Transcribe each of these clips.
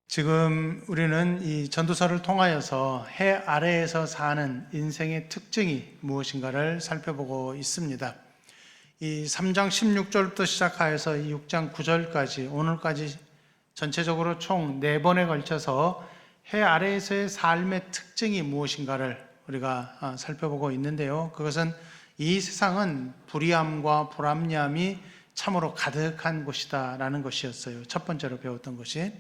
지금 우리는 이 전도서를 통하여서 해 아래에서 사는 인생의 특징이 무엇인가를 살펴보고 있습니다. 이 3장 16절부터 시작하여서 이 6장 9절까지 오늘까지 전체적으로 총 4번에 걸쳐서 해 아래에서의 삶의 특징이 무엇인가를 우리가 살펴보고 있는데요. 그것은 이 세상은 불의함과 불합리함이 참으로 가득한 곳이다 라는 것이었어요. 첫 번째로 배웠던 것이.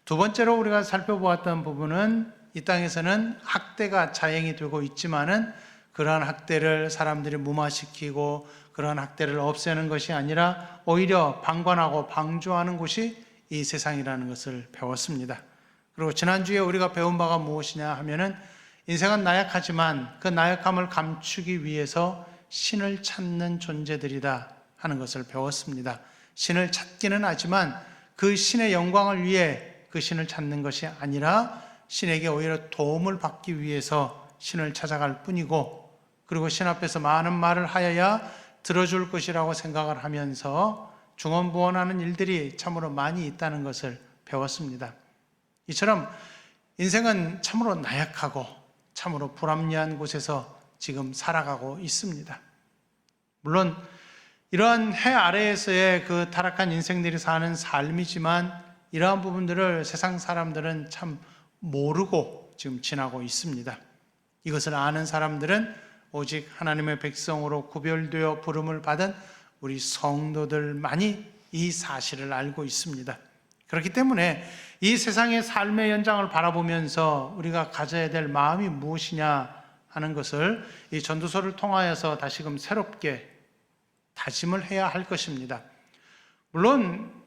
두 번째로 우리가 살펴보았던 부분은 이 땅에서는 학대가 자행이 되고 있지만은 그러한 학대를 사람들이 무마시키고 그러한 학대를 없애는 것이 아니라 오히려 방관하고 방조하는 곳이 이 세상이라는 것을 배웠습니다. 그리고 지난주에 우리가 배운 바가 무엇이냐 하면은 인생은 나약하지만 그 나약함을 감추기 위해서 신을 찾는 존재들이다 하는 것을 배웠습니다. 신을 찾기는 하지만 그 신의 영광을 위해 그 신을 찾는 것이 아니라 신에게 오히려 도움을 받기 위해서 신을 찾아갈 뿐이고, 그리고 신 앞에서 많은 말을 하여야 들어줄 것이라고 생각을 하면서 중언부언하는 일들이 참으로 많이 있다는 것을 배웠습니다. 이처럼 인생은 참으로 나약하고 참으로 불합리한 곳에서 지금 살아가고 있습니다. 물론 이러한 해 아래에서의 그 타락한 인생들이 사는 삶이지만 이러한 부분들을 세상 사람들은 참 모르고 지금 지나고 있습니다. 이것을 아는 사람들은 오직 하나님의 백성으로 구별되어 부름을 받은 우리 성도들만이 이 사실을 알고 있습니다. 그렇기 때문에 이 세상의 삶의 연장을 바라보면서 우리가 가져야 될 마음이 무엇이냐 하는 것을 이 전도서를 통하여서 다시금 새롭게 다짐을 해야 할 것입니다. 물론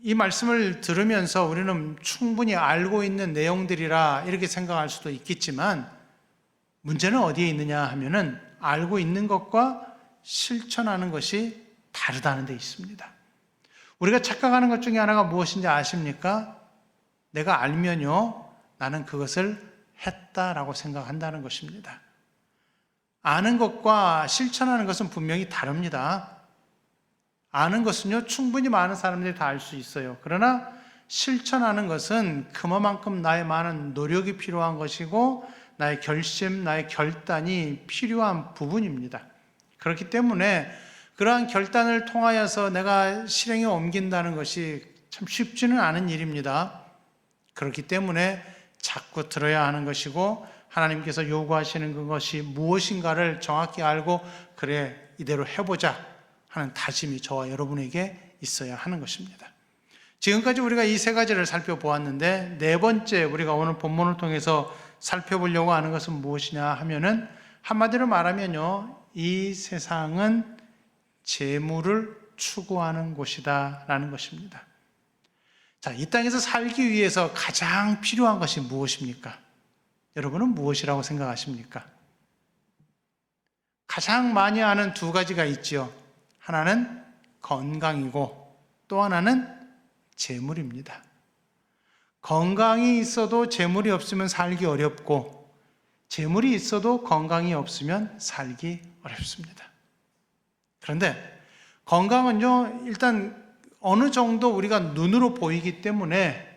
이 말씀을 들으면서 우리는 충분히 알고 있는 내용들이라 이렇게 생각할 수도 있겠지만, 문제는 어디에 있느냐 하면은 알고 있는 것과 실천하는 것이 다르다는 데 있습니다. 우리가 착각하는 것 중에 하나가 무엇인지 아십니까? 내가 알면요, 나는 그것을 했다라고 생각한다는 것입니다. 아는 것과 실천하는 것은 분명히 다릅니다. 아는 것은요, 충분히 많은 사람들이 다 알 수 있어요. 그러나 실천하는 것은 그만큼 나의 많은 노력이 필요한 것이고 나의 결심, 나의 결단이 필요한 부분입니다. 그렇기 때문에 그러한 결단을 통하여서 내가 실행에 옮긴다는 것이 참 쉽지는 않은 일입니다. 그렇기 때문에 자꾸 들어야 하는 것이고, 하나님께서 요구하시는 그것이 무엇인가를 정확히 알고 그래 이대로 해보자 하는 다짐이 저와 여러분에게 있어야 하는 것입니다. 지금까지 우리가 이 세 가지를 살펴보았는데, 네 번째 우리가 오늘 본문을 통해서 살펴보려고 하는 것은 무엇이냐 하면은, 한마디로 말하면요, 이 세상은 재물을 추구하는 곳이다 라는 것입니다. 자, 이 땅에서 살기 위해서 가장 필요한 것이 무엇입니까? 여러분은 무엇이라고 생각하십니까? 가장 많이 아는 두 가지가 있죠. 하나는 건강이고 또 하나는 재물입니다. 건강이 있어도 재물이 없으면 살기 어렵고, 재물이 있어도 건강이 없으면 살기 어렵습니다. 그런데 건강은요, 일단 어느 정도 우리가 눈으로 보이기 때문에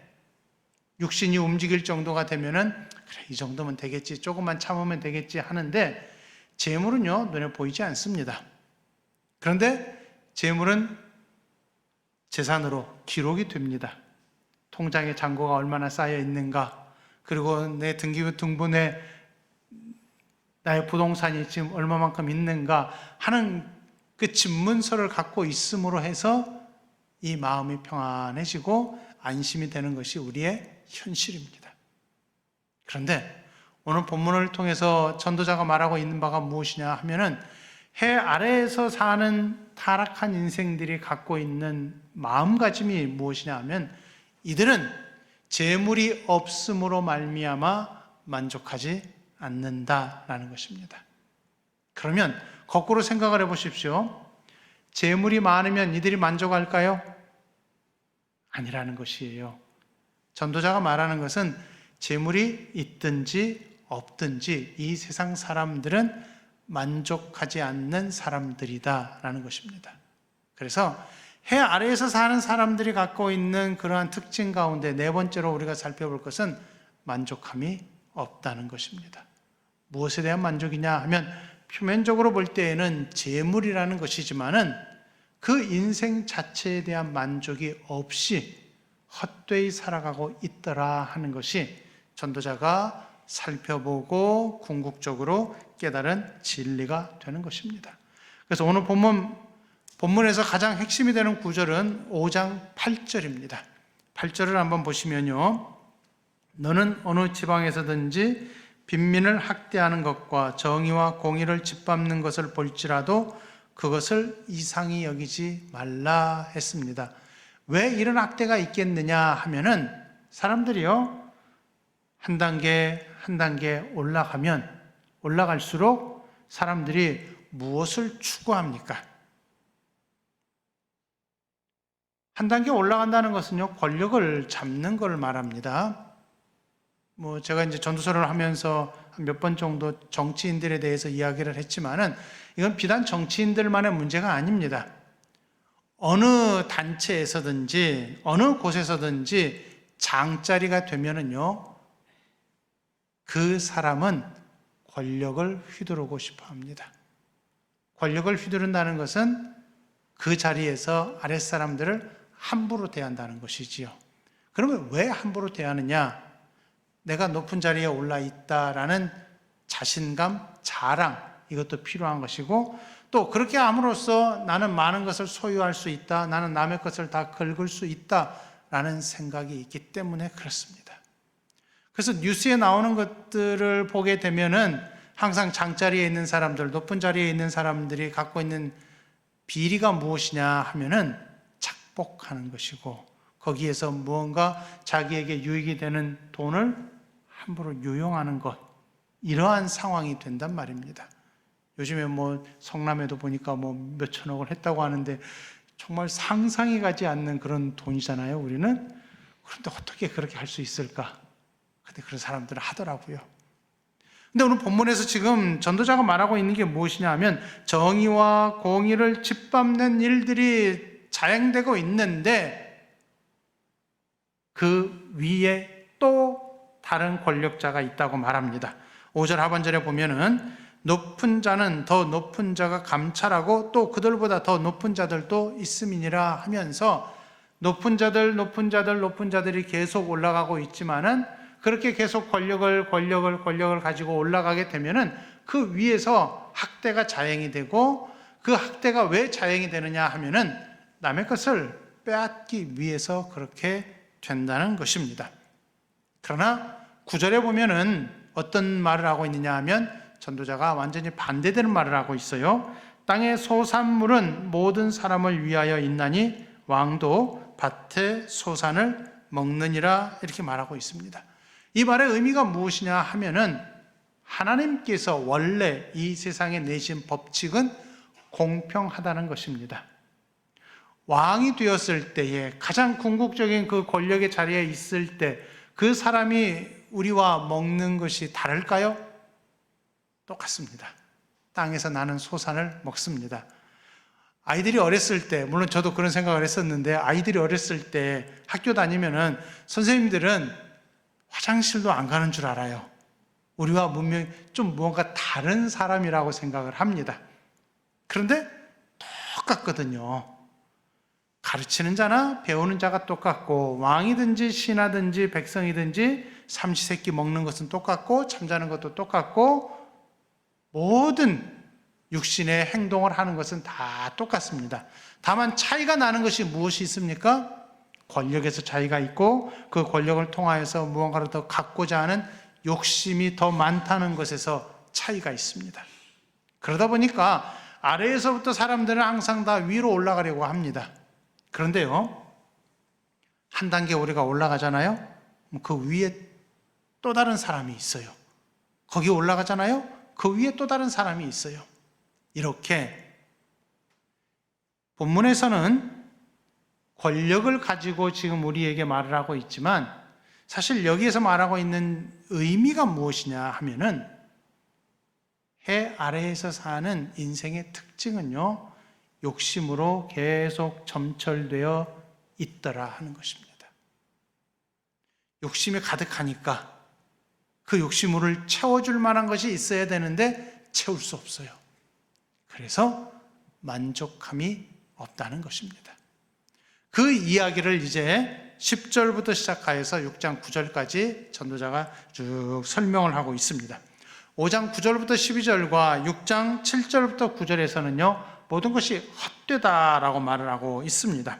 육신이 움직일 정도가 되면은 그래, 이 정도면 되겠지, 조금만 참으면 되겠지 하는데, 재물은요, 눈에 보이지 않습니다. 그런데 재물은 재산으로 기록이 됩니다. 통장에 잔고가 얼마나 쌓여 있는가, 그리고 내 등기부등본에 나의 부동산이 지금 얼마만큼 있는가 하는 그 집문서를 갖고 있음으로 해서 이 마음이 평안해지고 안심이 되는 것이 우리의 현실입니다. 그런데 오늘 본문을 통해서 전도자가 말하고 있는 바가 무엇이냐 하면은, 해 아래에서 사는 타락한 인생들이 갖고 있는 마음가짐이 무엇이냐 하면, 이들은 재물이 없음으로 말미암아 만족하지 않는다라는 것입니다. 그러면 거꾸로 생각을 해보십시오. 재물이 많으면 이들이 만족할까요? 아니라는 것이에요. 전도자가 말하는 것은 재물이 있든지 없든지 이 세상 사람들은 만족하지 않는 사람들이다 라는 것입니다. 그래서 해 아래에서 사는 사람들이 갖고 있는 그러한 특징 가운데 네 번째로 우리가 살펴볼 것은 만족함이 없다는 것입니다. 무엇에 대한 만족이냐 하면 표면적으로 볼 때에는 재물이라는 것이지만은 그 인생 자체에 대한 만족이 없이 헛되이 살아가고 있더라 하는 것이 전도자가 살펴보고 궁극적으로 깨달은 진리가 되는 것입니다. 그래서 오늘 본문에서 가장 핵심이 되는 구절은 5장 8절입니다. 8절을 한번 보시면요. 너는 어느 지방에서든지 빈민을 학대하는 것과 정의와 공의를 짓밟는 것을 볼지라도 그것을 이상히 여기지 말라 했습니다. 왜 이런 학대가 있겠느냐 하면은 사람들이요, 한 단계 한 단계 올라갈수록 사람들이 무엇을 추구합니까? 한 단계 올라간다는 것은요, 권력을 잡는 걸 말합니다. 제가 이제 전도서를 하면서 몇 번 정도 정치인들에 대해서 이야기를 했지만은 이건 비단 정치인들만의 문제가 아닙니다. 어느 단체에서든지 어느 곳에서든지 장자리가 되면은요, 그 사람은 권력을 휘두르고 싶어 합니다. 권력을 휘두른다는 것은 그 자리에서 아랫사람들을 함부로 대한다는 것이지요. 그러면 왜 함부로 대하느냐? 내가 높은 자리에 올라 있다라는 자신감, 자랑, 이것도 필요한 것이고, 또 그렇게 함으로써 나는 많은 것을 소유할 수 있다, 나는 남의 것을 다 긁을 수 있다라는 생각이 있기 때문에 그렇습니다. 그래서 뉴스에 나오는 것들을 보게 되면은 항상 장자리에 있는 사람들, 높은 자리에 있는 사람들이 갖고 있는 비리가 무엇이냐 하면은 착복하는 것이고, 거기에서 무언가 자기에게 유익이 되는 돈을 함부로 유용하는 것, 이러한 상황이 된단 말입니다. 요즘에 성남에도 보니까 몇천억을 했다고 하는데 정말 상상이 가지 않는 그런 돈이잖아요, 우리는. 그런데 어떻게 그렇게 할 수 있을까? 근데 그런 사람들은 하더라고요. 근데 오늘 본문에서 지금 전도자가 말하고 있는 게 무엇이냐 하면 정의와 공의를 짓밟는 일들이 자행되고 있는데 그 위에 또 다른 권력자가 있다고 말합니다. 5절 하반절에 보면은 높은 자는 더 높은 자가 감찰하고 또 그들보다 더 높은 자들도 있음이니라 하면서 높은 자들이 계속 올라가고 있지만은 그렇게 계속 권력을 가지고 올라가게 되면은 그 위에서 학대가 자행이 되고, 그 학대가 왜 자행이 되느냐 하면은 남의 것을 빼앗기 위해서 그렇게 된다는 것입니다. 그러나 9절에 보면은 어떤 말을 하고 있느냐 하면 전도자가 완전히 반대되는 말을 하고 있어요. 땅의 소산물은 모든 사람을 위하여 있나니 왕도 밭의 소산을 먹느니라, 이렇게 말하고 있습니다. 이 말의 의미가 무엇이냐 하면은 하나님께서 원래 이 세상에 내신 법칙은 공평하다는 것입니다. 왕이 되었을 때에 가장 궁극적인 그 권력의 자리에 있을 때 그 사람이 우리와 먹는 것이 다를까요? 똑같습니다. 땅에서 나는 소산을 먹습니다. 아이들이 어렸을 때, 물론 저도 그런 생각을 했었는데, 아이들이 어렸을 때 학교 다니면은 선생님들은 화장실도 안 가는 줄 알아요. 우리와 분명히 좀 뭔가 다른 사람이라고 생각을 합니다. 그런데 똑같거든요. 가르치는 자나 배우는 자가 똑같고, 왕이든지 신하든지 백성이든지 삼시세끼 먹는 것은 똑같고 잠자는 것도 똑같고 모든 육신의 행동을 하는 것은 다 똑같습니다. 다만 차이가 나는 것이 무엇이 있습니까? 권력에서 차이가 있고, 그 권력을 통하여서 무언가를 더 갖고자 하는 욕심이 더 많다는 것에서 차이가 있습니다. 그러다 보니까 아래에서부터 사람들은 항상 다 위로 올라가려고 합니다. 그런데요, 한 단계 우리가 올라가잖아요. 그 위에 또 다른 사람이 있어요. 거기 올라가잖아요. 그 위에 또 다른 사람이 있어요. 이렇게 본문에서는 권력을 가지고 지금 우리에게 말을 하고 있지만, 사실 여기에서 말하고 있는 의미가 무엇이냐 하면은 해 아래에서 사는 인생의 특징은요, 욕심으로 계속 점철되어 있더라 하는 것입니다. 욕심이 가득하니까 그 욕심을 채워줄 만한 것이 있어야 되는데 채울 수 없어요. 그래서 만족함이 없다는 것입니다. 그 이야기를 이제 10절부터 시작하여서 6장 9절까지 전도자가 쭉 설명을 하고 있습니다. 5장 9절부터 12절과 6장 7절부터 9절에서는요, 모든 것이 헛되다라고 말을 하고 있습니다.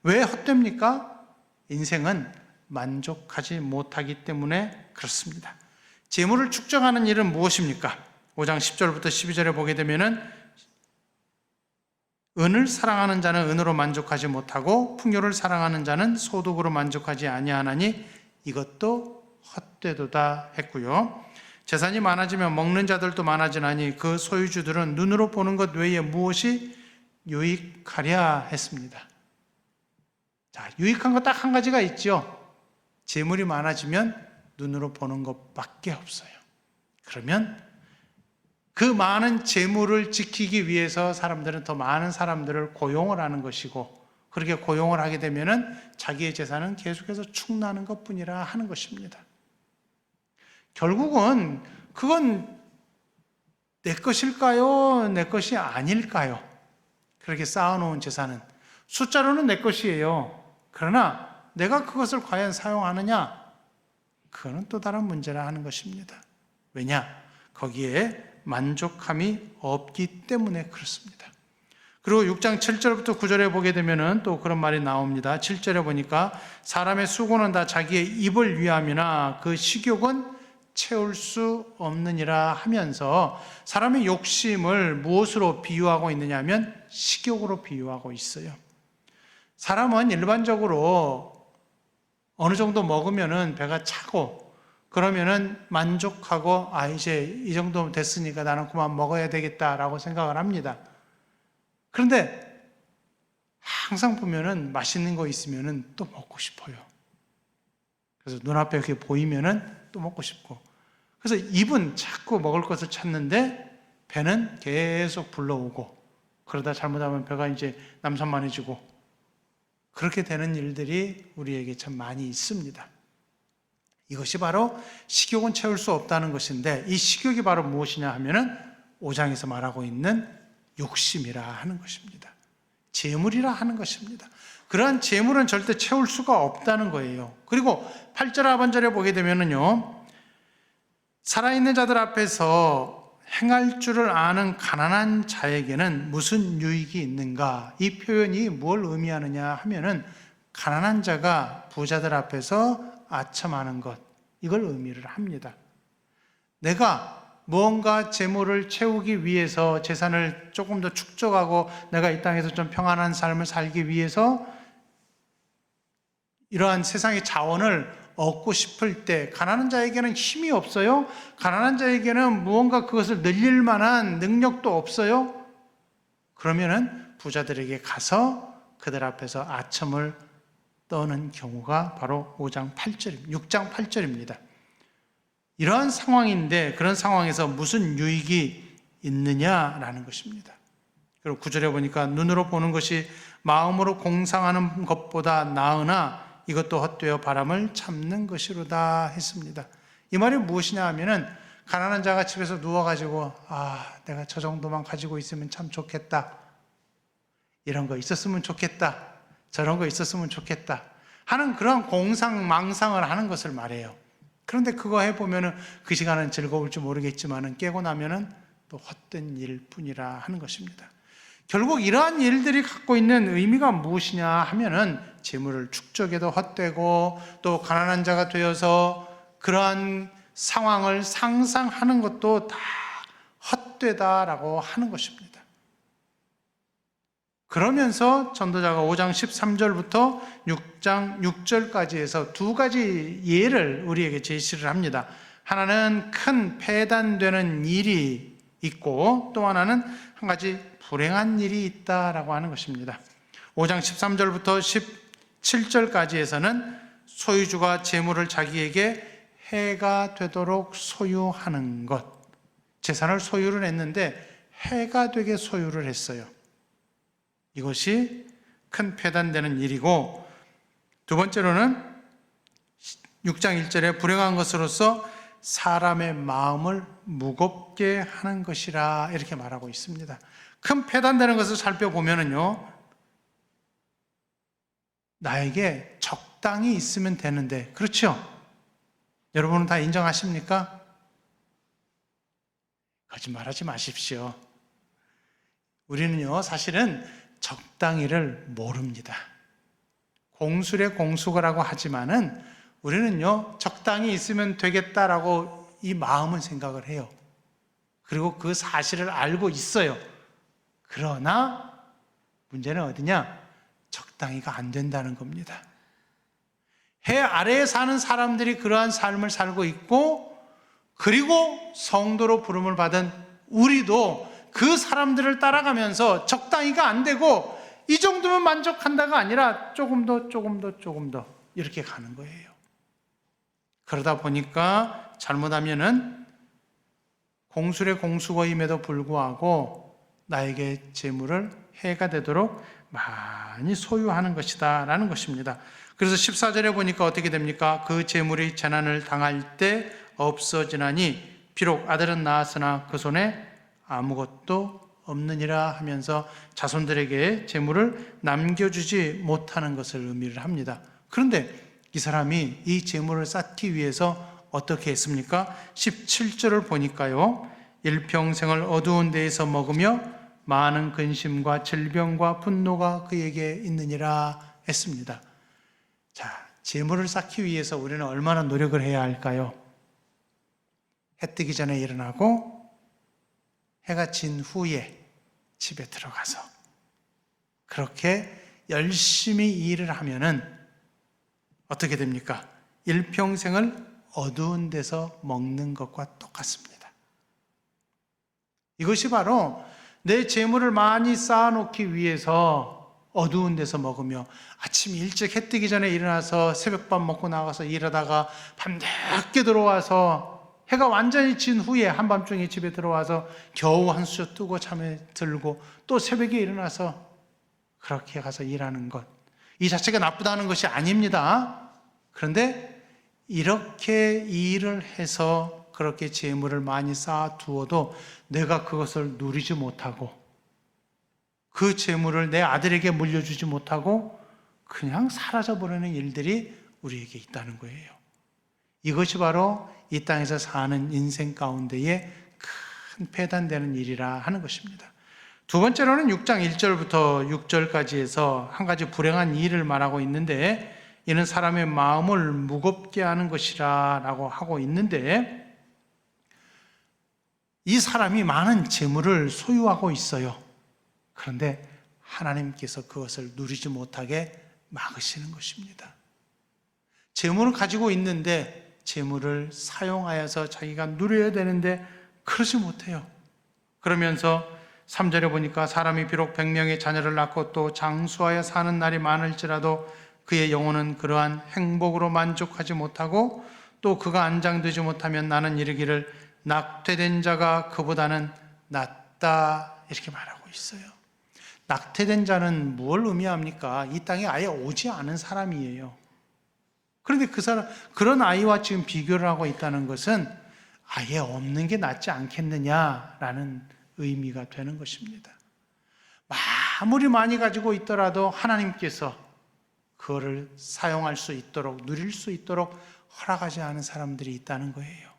왜 헛됩니까? 인생은 만족하지 못하기 때문에 그렇습니다. 재물을 축적하는 일은 무엇입니까? 5장 10절부터 12절에 보게 되면은 은을 사랑하는 자는 은으로 만족하지 못하고 풍요를 사랑하는 자는 소득으로 만족하지 아니하나니 이것도 헛되도다 했고요. 재산이 많아지면 먹는 자들도 많아지나니 그 소유주들은 눈으로 보는 것 외에 무엇이 유익하랴 했습니다. 자, 유익한 거 딱 한 가지가 있죠. 재물이 많아지면 눈으로 보는 것밖에 없어요. 그러면 그 많은 재물을 지키기 위해서 사람들은 더 많은 사람들을 고용을 하는 것이고, 그렇게 고용을 하게 되면은 자기의 재산은 계속해서 축나는 것뿐이라 하는 것입니다. 결국은 그건 내 것일까요? 내 것이 아닐까요? 그렇게 쌓아놓은 재산은 숫자로는 내 것이에요. 그러나 내가 그것을 과연 사용하느냐? 그거는 또 다른 문제라 하는 것입니다. 왜냐? 거기에 만족함이 없기 때문에 그렇습니다. 그리고 6장 7절부터 9절에 보게 되면은 또 그런 말이 나옵니다. 7절에 보니까 사람의 수고는 다 자기의 입을 위함이나 그 식욕은 채울 수 없느니라 하면서 사람의 욕심을 무엇으로 비유하고 있느냐 하면 식욕으로 비유하고 있어요. 사람은 일반적으로 어느 정도 먹으면은 배가 차고 그러면은 만족하고 이제 이 정도 됐으니까 나는 그만 먹어야 되겠다라고 생각을 합니다. 그런데 항상 보면은 맛있는 거 있으면은 또 먹고 싶어요. 그래서 눈앞에 그게 보이면은 또 먹고 싶고, 그래서 입은 자꾸 먹을 것을 찾는데 배는 계속 불러오고, 그러다 잘못하면 배가 이제 남산만해지고, 그렇게 되는 일들이 우리에게 참 많이 있습니다. 이것이 바로 식욕은 채울 수 없다는 것인데, 이 식욕이 바로 무엇이냐 하면은 5장에서 말하고 있는 욕심이라 하는 것입니다. 재물이라 하는 것입니다. 그러한 재물은 절대 채울 수가 없다는 거예요. 그리고 8절 하반절에 보게 되면은요, 살아있는 자들 앞에서 행할 줄을 아는 가난한 자에게는 무슨 유익이 있는가? 이 표현이 뭘 의미하느냐 하면은 가난한 자가 부자들 앞에서 아첨하는 것, 이걸 의미를 합니다. 내가 무언가 재물을 채우기 위해서 재산을 조금 더 축적하고 내가 이 땅에서 좀 평안한 삶을 살기 위해서 이러한 세상의 자원을 얻고 싶을 때 가난한 자에게는 힘이 없어요. 가난한 자에게는 무언가 그것을 늘릴 만한 능력도 없어요. 그러면은 부자들에게 가서 그들 앞에서 아첨을 떠는 경우가 바로 6장 8절입니다. 이러한 상황인데 그런 상황에서 무슨 유익이 있느냐라는 것입니다. 그리고 9절에 보니까 눈으로 보는 것이 마음으로 공상하는 것보다 나으나 이것도 헛되어 바람을 참는 것이로다 했습니다. 이 말이 무엇이냐 하면은 가난한 자가 집에서 누워가지고 내가 저 정도만 가지고 있으면 참 좋겠다, 이런 거 있었으면 좋겠다, 저런 거 있었으면 좋겠다 하는 그런 공상망상을 하는 것을 말해요. 그런데 그거 해보면은 그 시간은 즐거울지 모르겠지만은 깨고 나면은 또 헛된 일뿐이라 하는 것입니다. 결국 이러한 일들이 갖고 있는 의미가 무엇이냐 하면은 재물을 축적해도 헛되고 또 가난한 자가 되어서 그러한 상황을 상상하는 것도 다 헛되다라고 하는 것입니다. 그러면서 전도자가 5장 13절부터 6장 6절까지 해서 두 가지 예를 우리에게 제시를 합니다. 하나는 큰 폐단되는 일이 있고 또 하나는 한 가지 불행한 일이 있다라고 하는 것입니다. 5장 13절부터 17절까지 해서는 소유주가 재물을 자기에게 해가 되도록 소유하는 것, 재산을 소유를 했는데 해가 되게 소유를 했어요. 이것이 큰 폐단되는 일이고, 두 번째로는 6장 1절에 불행한 것으로서 사람의 마음을 무겁게 하는 것이라 이렇게 말하고 있습니다. 큰 폐단되는 것을 살펴보면은요, 나에게 적당히 있으면 되는데, 그렇죠? 여러분은 다 인정하십니까? 거짓말하지 마십시오. 우리는요, 사실은 적당히를 모릅니다. 공술에 공수거라고 하지만은 우리는요, 적당히 있으면 되겠다라고 이 마음은 생각을 해요. 그리고 그 사실을 알고 있어요. 그러나 문제는 어디냐? 적당히가 안 된다는 겁니다. 해 아래에 사는 사람들이 그러한 삶을 살고 있고, 그리고 성도로 부름을 받은 우리도 그 사람들을 따라가면서 적당히가 안 되고, 이 정도면 만족한다가 아니라 조금 더 이렇게 가는 거예요. 그러다 보니까 잘못하면은 공술의 공수거임에도 불구하고 나에게 재물을 해가 되도록 많이 소유하는 것이다 라는 것입니다. 그래서 14절에 보니까 어떻게 됩니까? 그 재물이 재난을 당할 때 없어지나니 비록 아들은 낳았으나 그 손에 아무것도 없느니라 하면서 자손들에게 재물을 남겨주지 못하는 것을 의미를 합니다. 그런데 이 사람이 이 재물을 쌓기 위해서 어떻게 했습니까? 17절을 보니까요, 일평생을 어두운 데에서 먹으며 많은 근심과 질병과 분노가 그에게 있느니라 했습니다. 자, 재물을 쌓기 위해서 우리는 얼마나 노력을 해야 할까요? 해 뜨기 전에 일어나고 해가 진 후에 집에 들어가서 그렇게 열심히 일을 하면은 어떻게 됩니까? 일평생을 어두운 데서 먹는 것과 똑같습니다. 이것이 바로 내 재물을 많이 쌓아놓기 위해서 어두운 데서 먹으며 아침 일찍 해 뜨기 전에 일어나서 새벽밥 먹고 나가서 일하다가 밤늦게 들어와서 해가 완전히 진 후에 한밤중에 집에 들어와서 겨우 한수 뜨고 잠에 들고 또 새벽에 일어나서 그렇게 가서 일하는 것, 이 자체가 나쁘다는 것이 아닙니다. 그런데 이렇게 일을 해서 그렇게 재물을 많이 쌓아두어도 내가 그것을 누리지 못하고 그 재물을 내 아들에게 물려주지 못하고 그냥 사라져버리는 일들이 우리에게 있다는 거예요. 이것이 바로 이 땅에서 사는 인생 가운데에 큰 폐단되는 일이라 하는 것입니다. 두 번째로는 6장 1절부터 6절까지 해서 한 가지 불행한 일을 말하고 있는데, 이는 사람의 마음을 무겁게 하는 것이라 라고 하고 있는데, 이 사람이 많은 재물을 소유하고 있어요. 그런데 하나님께서 그것을 누리지 못하게 막으시는 것입니다. 재물을 가지고 있는데 재물을 사용하여서 자기가 누려야 되는데 그러지 못해요. 그러면서 3절에 보니까 사람이 비록 100명의 자녀를 낳고 또 장수하여 사는 날이 많을지라도 그의 영혼은 그러한 행복으로 만족하지 못하고 또 그가 안장되지 못하면 나는 이르기를 낙태된 자가 그보다는 낫다 이렇게 말하고 있어요. 낙태된 자는 뭘 의미합니까? 이 땅에 아예 오지 않은 사람이에요. 그런데 그 사람, 그런 아이와 지금 비교를 하고 있다는 것은 아예 없는 게 낫지 않겠느냐라는 의미가 되는 것입니다. 아무리 많이 가지고 있더라도 하나님께서 그거를 사용할 수 있도록, 누릴 수 있도록 허락하지 않은 사람들이 있다는 거예요.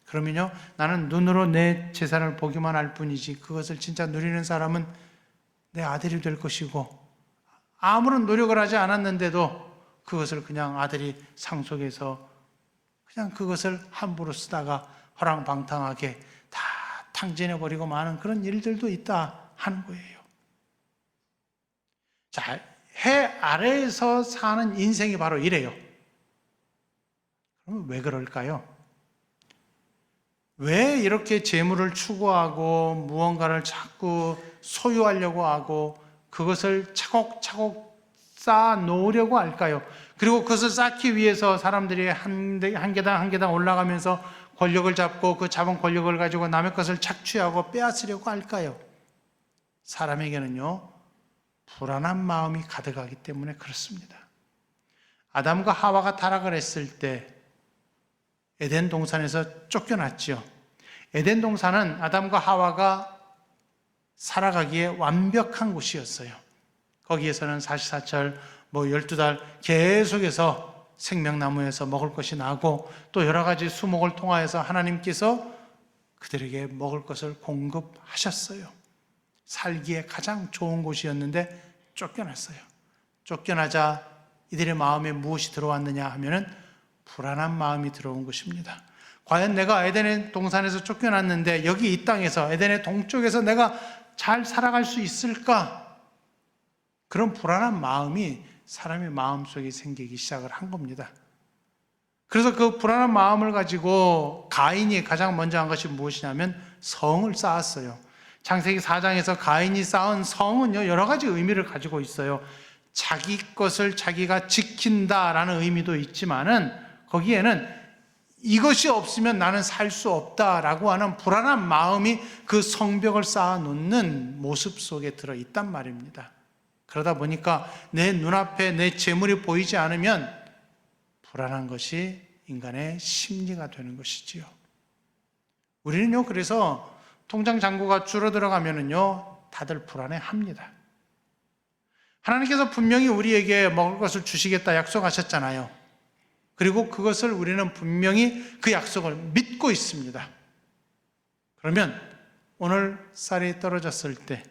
그러면요, 나는 눈으로 내 재산을 보기만 할 뿐이지 그것을 진짜 누리는 사람은 내 아들이 될 것이고, 아무런 노력을 하지 않았는데도 그것을 그냥 아들이 상속해서 그냥 그것을 함부로 쓰다가 허랑방탕하게 다 탕진해버리고 마는 그런 일들도 있다 하는 거예요. 자, 해 아래에서 사는 인생이 바로 이래요. 그러면 왜 그럴까요? 왜 이렇게 재물을 추구하고 무언가를 자꾸 소유하려고 하고 그것을 차곡차곡 쌓아 놓으려고 할까요? 그리고 그것을 쌓기 위해서 사람들이 한 계단 한 계단 올라가면서 권력을 잡고 그 잡은 권력을 가지고 남의 것을 착취하고 빼앗으려고 할까요? 사람에게는요, 불안한 마음이 가득하기 때문에 그렇습니다. 아담과 하와가 타락을 했을 때 에덴 동산에서 쫓겨났지요. 에덴 동산은 아담과 하와가 살아가기에 완벽한 곳이었어요. 거기에서는 사시사철 12달 계속해서 생명나무에서 먹을 것이 나고 또 여러 가지 수목을 통하여서 하나님께서 그들에게 먹을 것을 공급하셨어요. 살기에 가장 좋은 곳이었는데 쫓겨났어요. 쫓겨나자 이들의 마음에 무엇이 들어왔느냐 하면은 불안한 마음이 들어온 것입니다. 과연 내가 에덴의 동산에서 쫓겨났는데 여기 이 땅에서 에덴의 동쪽에서 내가 잘 살아갈 수 있을까? 그런 불안한 마음이 사람의 마음속에 생기기 시작을 한 겁니다. 그래서 그 불안한 마음을 가지고 가인이 가장 먼저 한 것이 무엇이냐면 성을 쌓았어요. 창세기 4장에서 가인이 쌓은 성은요, 여러 가지 의미를 가지고 있어요. 자기 것을 자기가 지킨다라는 의미도 있지만은 거기에는 이것이 없으면 나는 살 수 없다라고 하는 불안한 마음이 그 성벽을 쌓아 놓는 모습 속에 들어 있단 말입니다. 그러다 보니까 내 눈앞에 내 재물이 보이지 않으면 불안한 것이 인간의 심리가 되는 것이지요. 우리는요, 그래서 통장 잔고가 줄어들어가면은요, 다들 불안해합니다. 하나님께서 분명히 우리에게 먹을 것을 주시겠다 약속하셨잖아요. 그리고 그것을 우리는 분명히 그 약속을 믿고 있습니다. 그러면 오늘 쌀이 떨어졌을 때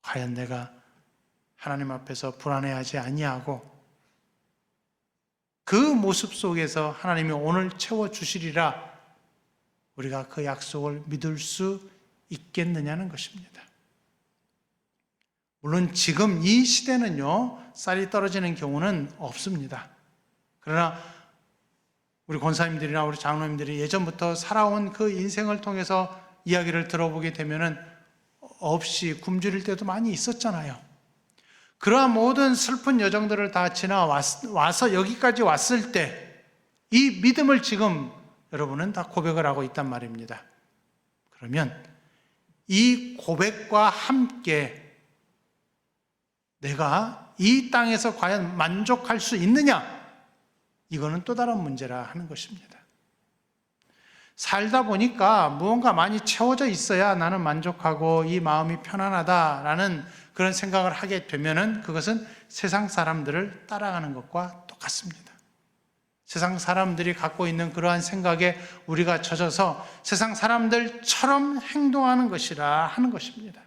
과연 내가 하나님 앞에서 불안해하지 아니하고 그 모습 속에서 하나님이 오늘 채워주시리라 우리가 그 약속을 믿을 수 있겠느냐는 것입니다. 물론 지금 이 시대는요, 쌀이 떨어지는 경우는 없습니다. 그러나 우리 권사님들이나 우리 장로님들이 예전부터 살아온 그 인생을 통해서 이야기를 들어보게 되면은 없이 굶주릴 때도 많이 있었잖아요. 그러한 모든 슬픈 여정들을 다 지나와서 여기까지 왔을 때 이 믿음을 지금 여러분은 다 고백을 하고 있단 말입니다. 그러면 이 고백과 함께 내가 이 땅에서 과연 만족할 수 있느냐? 이거는 또 다른 문제라 하는 것입니다. 살다 보니까 무언가 많이 채워져 있어야 나는 만족하고 이 마음이 편안하다라는 그런 생각을 하게 되면은 그것은 세상 사람들을 따라가는 것과 똑같습니다. 세상 사람들이 갖고 있는 그러한 생각에 우리가 젖어서 세상 사람들처럼 행동하는 것이라 하는 것입니다.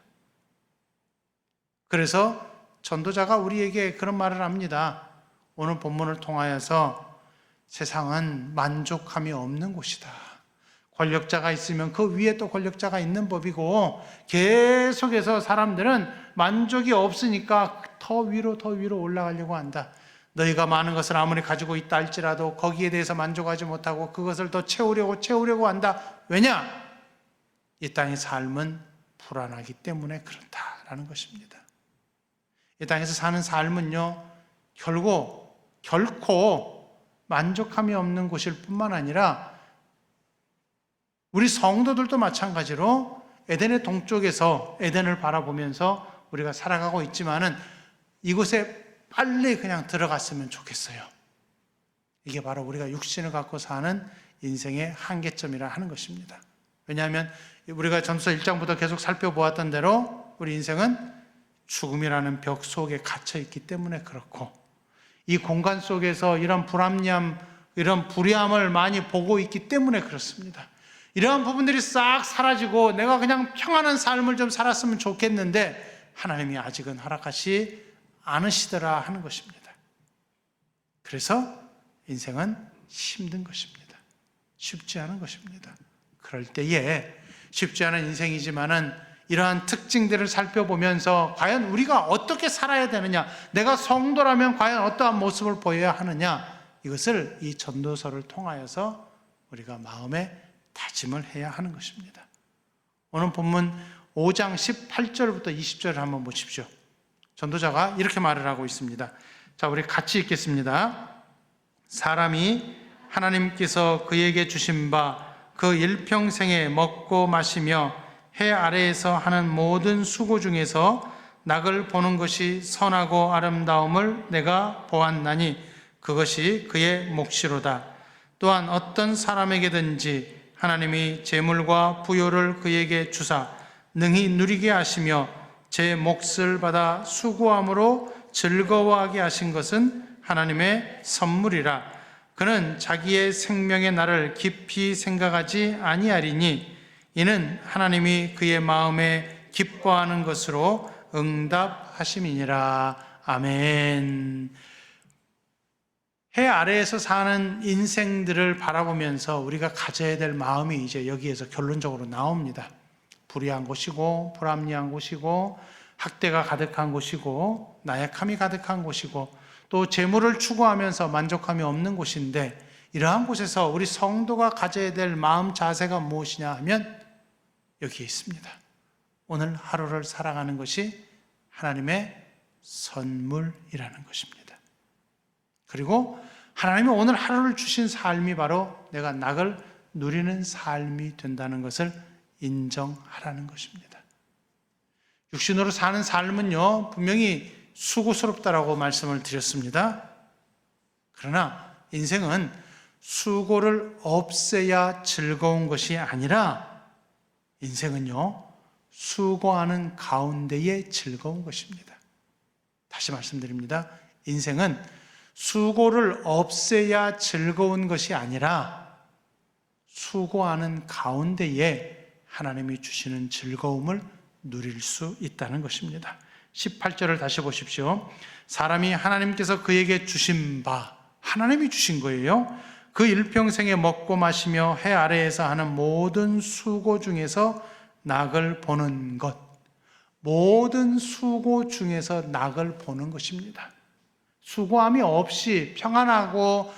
그래서 전도자가 우리에게 그런 말을 합니다. 오늘 본문을 통하여서 세상은 만족함이 없는 곳이다. 권력자가 있으면 그 위에 또 권력자가 있는 법이고 계속해서 사람들은 만족이 없으니까 더 위로 올라가려고 한다. 너희가 많은 것을 아무리 가지고 있다 할지라도 거기에 대해서 만족하지 못하고 그것을 더 채우려고 한다. 왜냐? 이 땅의 삶은 불안하기 때문에 그렇다라는 것입니다. 이 땅에서 사는 삶은요, 결코 만족함이 없는 곳일 뿐만 아니라 우리 성도들도 마찬가지로 에덴의 동쪽에서 에덴을 바라보면서 우리가 살아가고 있지만은 이곳에 빨리 그냥 들어갔으면 좋겠어요. 이게 바로 우리가 육신을 갖고 사는 인생의 한계점이라 하는 것입니다. 왜냐하면 우리가 전서 1장부터 계속 살펴보았던 대로 우리 인생은 죽음이라는 벽 속에 갇혀 있기 때문에 그렇고 이 공간 속에서 이런 불합리함, 이런 불의함을 많이 보고 있기 때문에 그렇습니다. 이러한 부분들이 싹 사라지고 내가 그냥 평안한 삶을 좀 살았으면 좋겠는데 하나님이 아직은 허락하시 않으시더라 하는 것입니다. 그래서 인생은 힘든 것입니다. 쉽지 않은 것입니다. 그럴 때에 쉽지 않은 인생이지만은 이러한 특징들을 살펴보면서 과연 우리가 어떻게 살아야 되느냐, 내가 성도라면 과연 어떠한 모습을 보여야 하느냐, 이것을 이 전도서를 통하여서 우리가 마음에 다짐을 해야 하는 것입니다. 오늘 본문 5장 18절부터 20절을 한번 보십시오. 전도자가 이렇게 말을 하고 있습니다. 자, 우리 같이 읽겠습니다. 사람이 하나님께서 그에게 주신 바 그 일평생에 먹고 마시며 해 아래에서 하는 모든 수고 중에서 낙을 보는 것이 선하고 아름다움을 내가 보았나니 그것이 그의 몫이로다. 또한 어떤 사람에게든지 하나님이 재물과 부요를 그에게 주사 능히 누리게 하시며 제 몫을 받아 수고함으로 즐거워하게 하신 것은 하나님의 선물이라. 그는 자기의 생명의 날을 깊이 생각하지 아니하리니 이는 하나님이 그의 마음에 기뻐하는 것으로 응답하심이니라. 아멘. 해 아래에서 사는 인생들을 바라보면서 우리가 가져야 될 마음이 이제 여기에서 결론적으로 나옵니다. 불의한 곳이고 불합리한 곳이고 학대가 가득한 곳이고 나약함이 가득한 곳이고 또 재물을 추구하면서 만족함이 없는 곳인데, 이러한 곳에서 우리 성도가 가져야 될 마음 자세가 무엇이냐 하면 여기에 있습니다. 오늘 하루를 살아가는 것이 하나님의 선물이라는 것입니다. 그리고 하나님이 오늘 하루를 주신 삶이 바로 내가 낙을 누리는 삶이 된다는 것을 인정하라는 것입니다. 육신으로 사는 삶은요, 분명히 수고스럽다라고 말씀을 드렸습니다. 그러나 인생은 수고를 없애야 즐거운 것이 아니라 인생은요, 수고하는 가운데에 즐거운 것입니다. 다시 말씀드립니다. 인생은 수고를 없애야 즐거운 것이 아니라 수고하는 가운데에 하나님이 주시는 즐거움을 누릴 수 있다는 것입니다. 18절을 다시 보십시오. 사람이 하나님께서 그에게 주신 바, 하나님이 주신 거예요. 그 일평생에 먹고 마시며 해 아래에서 하는 모든 수고 중에서 낙을 보는 것, 모든 수고 중에서 낙을 보는 것입니다. 수고함이 없이 평안하고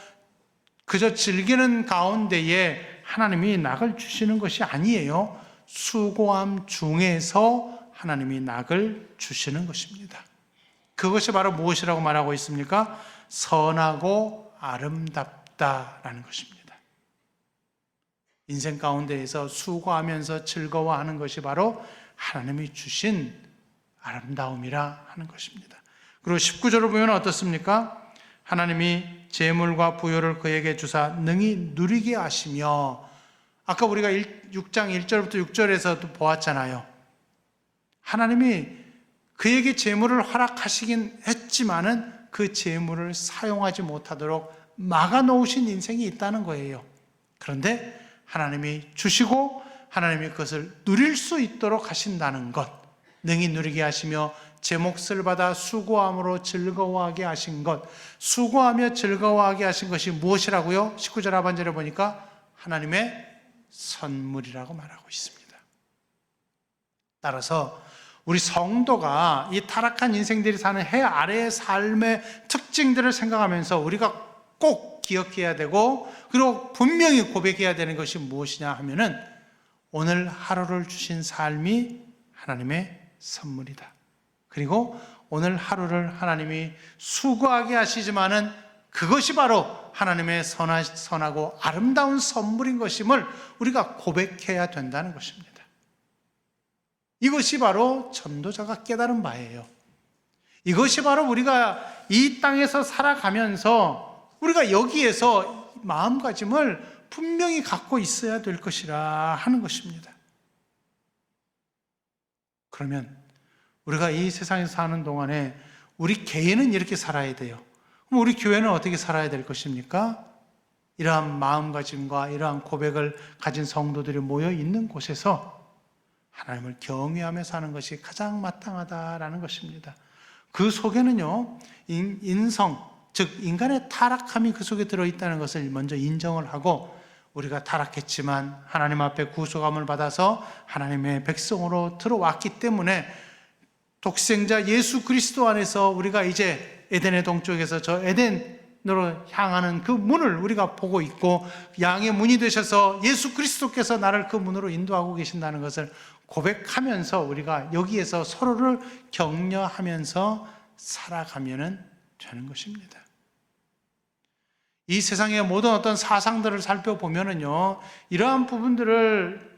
그저 즐기는 가운데에 하나님이 낙을 주시는 것이 아니에요. 수고함 중에서 하나님이 낙을 주시는 것입니다. 그것이 바로 무엇이라고 말하고 있습니까? 선하고 아름답다라는 것입니다. 인생 가운데에서 수고하면서 즐거워하는 것이 바로 하나님이 주신 아름다움이라 하는 것입니다. 그리고 19절을 보면 어떻습니까? 하나님이 재물과 부요를 그에게 주사 능히 누리게 하시며, 아까 우리가 6장 1절부터 6절에서도 보았잖아요. 하나님이 그에게 재물을 허락하시긴 했지만은 그 재물을 사용하지 못하도록 막아놓으신 인생이 있다는 거예요. 그런데 하나님이 주시고 하나님이 그것을 누릴 수 있도록 하신다는 것, 능히 누리게 하시며 제 몫을 받아 수고함으로 즐거워하게 하신 것, 수고하며 즐거워하게 하신 것이 무엇이라고요? 19절 하반절에 보니까 하나님의 선물이라고 말하고 있습니다. 따라서 우리 성도가 이 타락한 인생들이 사는 해 아래의 삶의 특징들을 생각하면서 우리가 꼭 기억해야 되고, 그리고 분명히 고백해야 되는 것이 무엇이냐 하면은 오늘 하루를 주신 삶이 하나님의 선물이다. 그리고 오늘 하루를 하나님이 수고하게 하시지만은 그것이 바로 하나님의 선하고 아름다운 선물인 것임을 우리가 고백해야 된다는 것입니다. 이것이 바로 전도자가 깨달은 바예요. 이것이 바로 우리가 이 땅에서 살아가면서 우리가 여기에서 마음가짐을 분명히 갖고 있어야 될 것이라 하는 것입니다. 그러면 우리가 이 세상에서 사는 동안에 우리 개인은 이렇게 살아야 돼요. 그럼 우리 교회는 어떻게 살아야 될 것입니까? 이러한 마음가짐과 이러한 고백을 가진 성도들이 모여 있는 곳에서 하나님을 경외하며 사는 것이 가장 마땅하다라는 것입니다. 그 속에는요, 인성, 즉 인간의 타락함이 그 속에 들어있다는 것을 먼저 인정을 하고, 우리가 타락했지만 하나님 앞에 구속함을 받아서 하나님의 백성으로 들어왔기 때문에 독생자 예수 그리스도 안에서 우리가 이제 에덴의 동쪽에서 저 에덴으로 향하는 그 문을 우리가 보고 있고, 양의 문이 되셔서 예수 그리스도께서 나를 그 문으로 인도하고 계신다는 것을 고백하면서 우리가 여기에서 서로를 격려하면서 살아가면 되는 것입니다. 이 세상의 모든 어떤 사상들을 살펴보면은요, 이러한 부분들을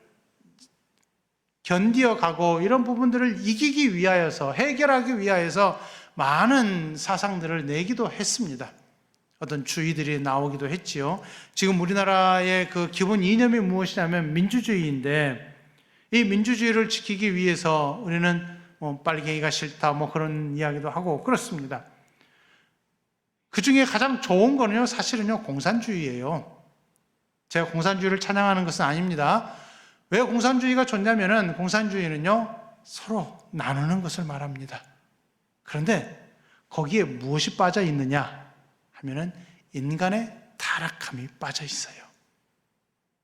견디어 가고 이런 부분들을 이기기 위하여서, 해결하기 위하여서 많은 사상들을 내기도 했습니다. 어떤 주의들이 나오기도 했지요. 지금 우리나라의 그 기본 이념이 무엇이냐면 민주주의인데, 이 민주주의를 지키기 위해서 우리는 빨갱이가 싫다 그런 이야기도 하고 그렇습니다. 그 중에 가장 좋은 거는요, 사실은요, 공산주의예요. 제가 공산주의를 찬양하는 것은 아닙니다. 왜 공산주의가 좋냐면은, 공산주의는요, 서로 나누는 것을 말합니다. 그런데 거기에 무엇이 빠져 있느냐 하면은 인간의 타락함이 빠져 있어요.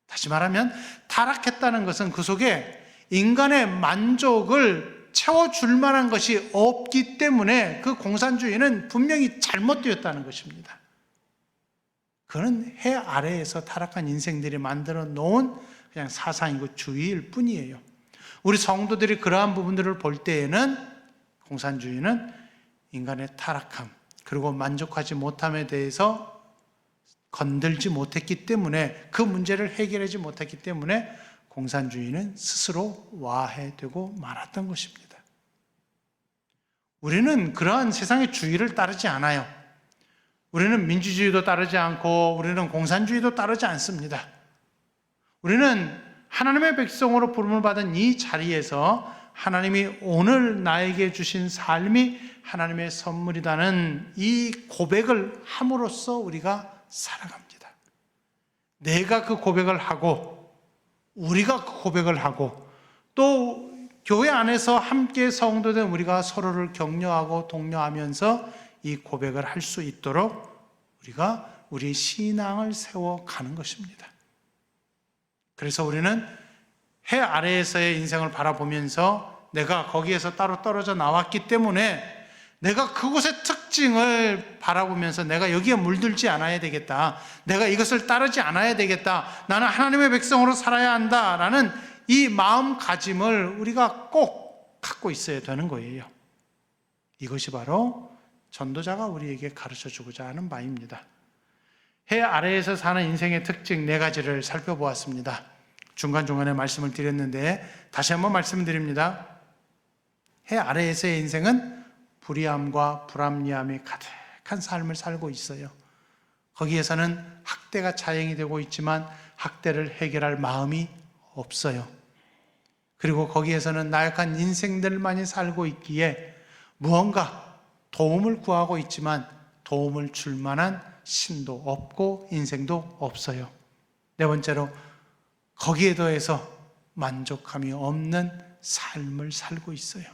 다시 말하면 타락했다는 것은 그 속에 인간의 만족을 채워줄 만한 것이 없기 때문에 그 공산주의는 분명히 잘못되었다는 것입니다. 그는 해 아래에서 타락한 인생들이 만들어 놓은 그냥 사상이고 주의일 뿐이에요. 우리 성도들이 그러한 부분들을 볼 때에는 공산주의는 인간의 타락함, 그리고 만족하지 못함에 대해서 건들지 못했기 때문에, 그 문제를 해결하지 못했기 때문에 공산주의는 스스로 와해되고 말았던 것입니다. 우리는 그러한 세상의 주의를 따르지 않아요. 우리는 민주주의도 따르지 않고 우리는 공산주의도 따르지 않습니다. 우리는 하나님의 백성으로 부름을 받은 이 자리에서 하나님이 오늘 나에게 주신 삶이 하나님의 선물이라는 이 고백을 함으로써 우리가 살아갑니다. 내가 그 고백을 하고, 우리가 그 고백을 하고, 또 교회 안에서 함께 성도된 우리가 서로를 격려하고 독려하면서 이 고백을 할 수 있도록 우리가 우리 신앙을 세워가는 것입니다. 그래서 우리는 해 아래에서의 인생을 바라보면서 내가 거기에서 따로 떨어져 나왔기 때문에 내가 그곳의 특징을 바라보면서 내가 여기에 물들지 않아야 되겠다, 내가 이것을 따르지 않아야 되겠다, 나는 하나님의 백성으로 살아야 한다라는 이 마음가짐을 우리가 꼭 갖고 있어야 되는 거예요. 이것이 바로 전도자가 우리에게 가르쳐주고자 하는 바입니다. 해 아래에서 사는 인생의 특징 4가지를 살펴보았습니다. 중간중간에 말씀을 드렸는데 다시 한번 말씀드립니다. 해 아래에서의 인생은 불의함과 불합리함이 가득한 삶을 살고 있어요. 거기에서는 학대가 자행이 되고 있지만 학대를 해결할 마음이 없어요. 그리고 거기에서는 나약한 인생들만이 살고 있기에 무언가 도움을 구하고 있지만 도움을 줄 만한 신도 없고 인생도 없어요. 4번째로 거기에 더해서 만족함이 없는 삶을 살고 있어요.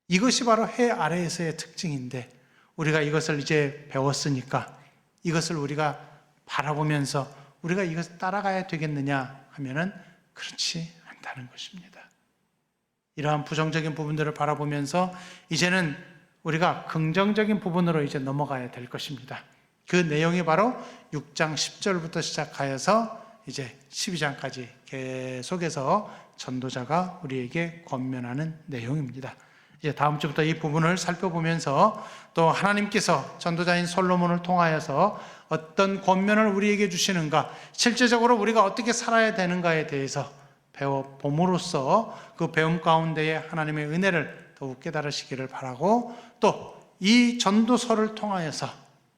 이것이 바로 해 아래에서의 특징인데, 우리가 이것을 이제 배웠으니까 이것을 우리가 바라보면서 우리가 이것을 따라가야 되겠느냐 하면은 그렇지 않다는 것입니다. 이러한 부정적인 부분들을 바라보면서 이제는 우리가 긍정적인 부분으로 이제 넘어가야 될 것입니다. 그 내용이 바로 6장 10절부터 시작하여서 이제 12장까지 계속해서 전도자가 우리에게 권면하는 내용입니다. 이제 다음 주부터 이 부분을 살펴보면서 또 하나님께서 전도자인 솔로몬을 통하여서 어떤 권면을 우리에게 주시는가, 실제적으로 우리가 어떻게 살아야 되는가에 대해서 배워봄으로써 그 배움 가운데에 하나님의 은혜를 더욱 깨달으시기를 바라고, 또 이 전도서를 통하여서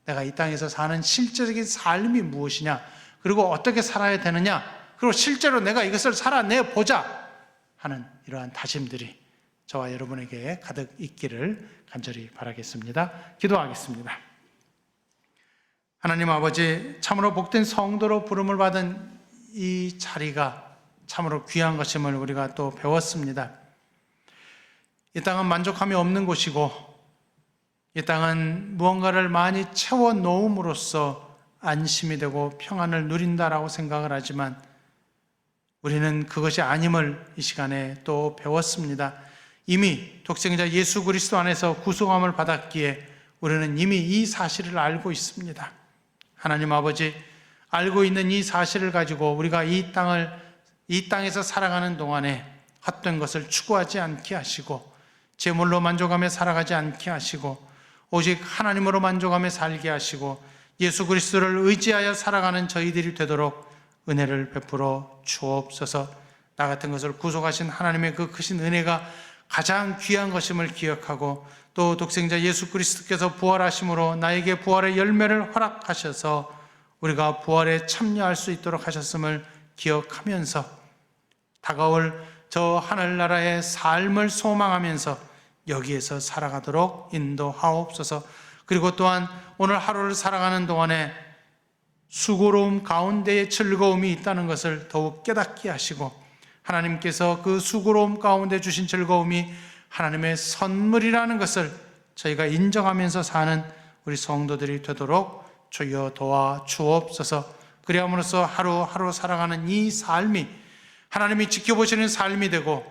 내가 이 땅에서 사는 실제적인 삶이 무엇이냐, 그리고 어떻게 살아야 되느냐, 그리고 실제로 내가 이것을 살아내보자 하는 이러한 다짐들이 저와 여러분에게 가득 있기를 간절히 바라겠습니다. 기도하겠습니다. 하나님 아버지, 참으로 복된 성도로 부름을 받은 이 자리가 참으로 귀한 것임을 우리가 또 배웠습니다. 이 땅은 만족함이 없는 곳이고, 이 땅은 무언가를 많이 채워 놓음으로써 안심이 되고 평안을 누린다라고 생각을 하지만 우리는 그것이 아님을 이 시간에 또 배웠습니다. 이미 독생자 예수 그리스도 안에서 구속함을 받았기에 우리는 이미 이 사실을 알고 있습니다. 하나님 아버지, 알고 있는 이 사실을 가지고 우리가 이 땅에서 살아가는 동안에 헛된 것을 추구하지 않게 하시고, 재물로 만족하며 살아가지 않게 하시고, 오직 하나님으로 만족하며 살게 하시고, 예수 그리스도를 의지하여 살아가는 저희들이 되도록 은혜를 베풀어 주옵소서. 나 같은 것을 구속하신 하나님의 그 크신 은혜가 가장 귀한 것임을 기억하고, 또 독생자 예수 그리스도께서 부활하심으로 나에게 부활의 열매를 허락하셔서 우리가 부활에 참여할 수 있도록 하셨음을 기억하면서 다가올 저 하늘나라의 삶을 소망하면서 여기에서 살아가도록 인도하옵소서. 그리고 또한 오늘 하루를 살아가는 동안에 수고로움 가운데에 즐거움이 있다는 것을 더욱 깨닫게 하시고, 하나님께서 그 수고로움 가운데 주신 즐거움이 하나님의 선물이라는 것을 저희가 인정하면서 사는 우리 성도들이 되도록 주여 도와 주옵소서. 그리함으로써 하루하루 살아가는 이 삶이 하나님이 지켜보시는 삶이 되고,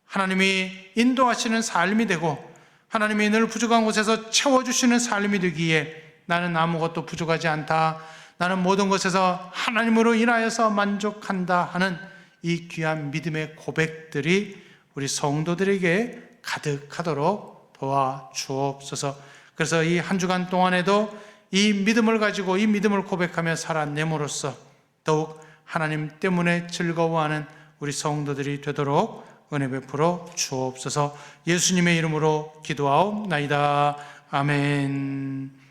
하나님이 인도하시는 삶이 되고, 하나님이 늘 부족한 곳에서 채워주시는 삶이 되기에 나는 아무것도 부족하지 않다, 나는 모든 것에서 하나님으로 인하여서 만족한다 하는 이 귀한 믿음의 고백들이 우리 성도들에게 가득하도록 도와주옵소서. 그래서 이 한 주간 동안에도 이 믿음을 가지고 이 믿음을 고백하며 살아냄으로써 더욱 하나님 때문에 즐거워하는 우리 성도들이 되도록 은혜 베풀어 주옵소서. 예수님의 이름으로 기도하옵나이다. 아멘.